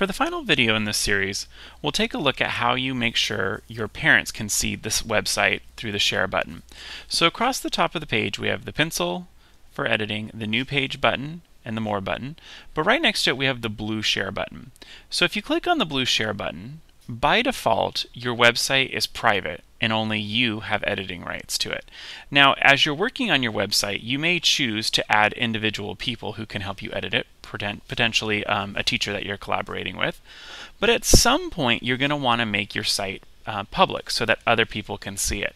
For the final video in this series, we'll take a look at how you make sure your parents can see this website through the share button. So across the top of the page we have the pencil for editing, the new page button, and the more button, but right next to it we have the blue share button. So if you click on the blue share button, by default your website is private and only you have editing rights to it. Now as you're working on your website, you may choose to add individual people who can help you edit it, potentially a teacher that you're collaborating with, but at some point you're going to want to make your site public so that other people can see it.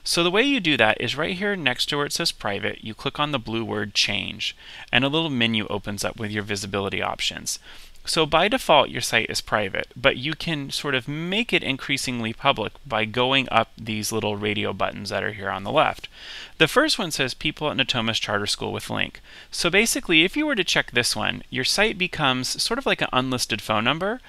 So the way you do that is right here next to where it says private, you click on the blue word change and a little menu opens up with your visibility options. So by default your site is private, but you can sort of make it increasingly public by going up these little radio buttons that are here on the left. The first one says people at Natomas Charter School with link. So basically if you were to check this one, your site becomes sort of like an unlisted phone number,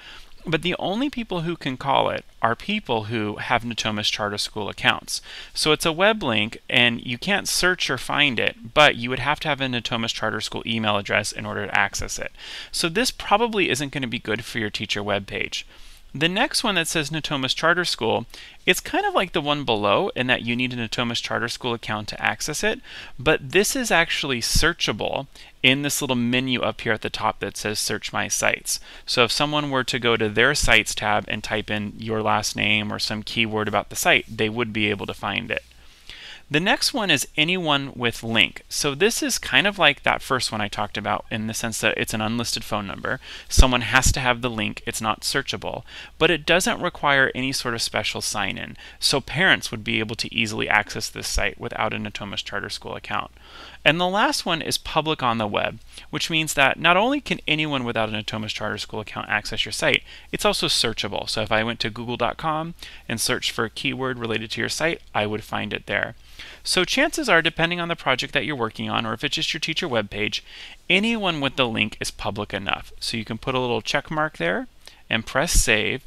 but the only people who can call it are people who have Natomas Charter School accounts. So it's a web link and you can't search or find it, but you would have to have a Natomas Charter School email address in order to access it. So this probably isn't going to be good for your teacher web page. The next one that says Natomas Charter School, it's kind of like the one below in that you need a Natomas Charter School account to access it, but this is actually searchable in this little menu up here at the top that says Search My Sites. So if someone were to go to their Sites tab and type in your last name or some keyword about the site, they would be able to find it. The next one is anyone with link. So this is kind of like that first one I talked about in the sense that it's an unlisted phone number. Someone has to have the link. It's not searchable, but it doesn't require any sort of special sign-in. So parents would be able to easily access this site without a Natomas Charter School account. And the last one is public on the web, which means that not only can anyone without a Natomas Charter School account access your site, it's also searchable. So if I went to google.com and searched for a keyword related to your site, I would find it there. So chances are, depending on the project that you're working on, or if it's just your teacher web page, anyone with the link is public enough. So you can put a little check mark there and press save,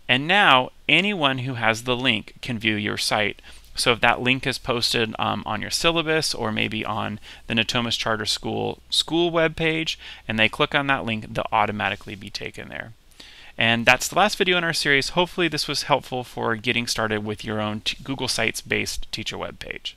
and now anyone who has the link can view your site. So if that link is posted on your syllabus or maybe on the Natomas Charter School web page, and they click on that link, they'll automatically be taken there. And that's the last video in our series. Hopefully this was helpful for getting started with your own Google Sites based teacher web page.